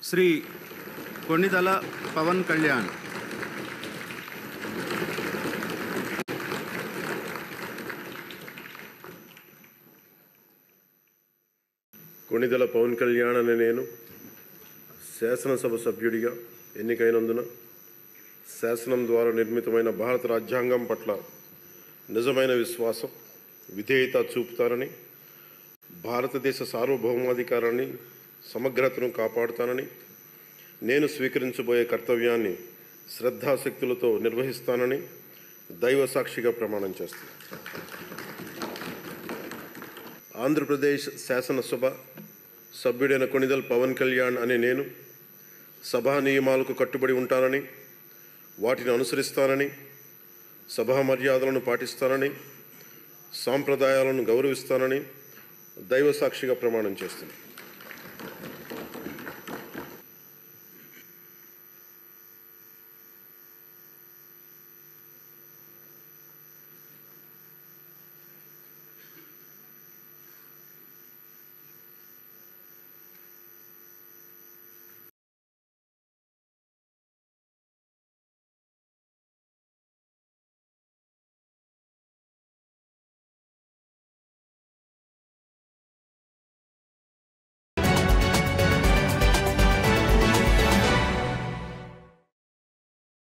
శ్రీ కొణిదల పవన్ కళ్యాణ్. కొణిదెల పవన్ కళ్యాణ్ అనే నేను శాసనసభ సభ్యుడిగా ఎన్నికైనందున శాసనం ద్వారా నిర్మితమైన భారత రాజ్యాంగం పట్ల నిజమైన విశ్వాసం, విధేయత చూపుతానని, భారతదేశ సార్వభౌమాధికారాన్ని, సమగ్రతను కాపాడుతానని, నేను స్వీకరించబోయే కర్తవ్యాన్ని శ్రద్ధాశక్తులతో నిర్వహిస్తానని దైవ సాక్షిగా ప్రమాణం చేస్తాను. ఆంధ్రప్రదేశ్ శాసనసభ సభ్యుడైన కొణిదెల పవన్ కళ్యాణ్ అనే నేను సభా నియమాలకు కట్టుబడి ఉంటానని, వాటిని అనుసరిస్తానని, సభా మర్యాదలను పాటిస్తానని, సాంప్రదాయాలను గౌరవిస్తానని దైవ సాక్షిగా ప్రమాణం చేస్తున్నాను.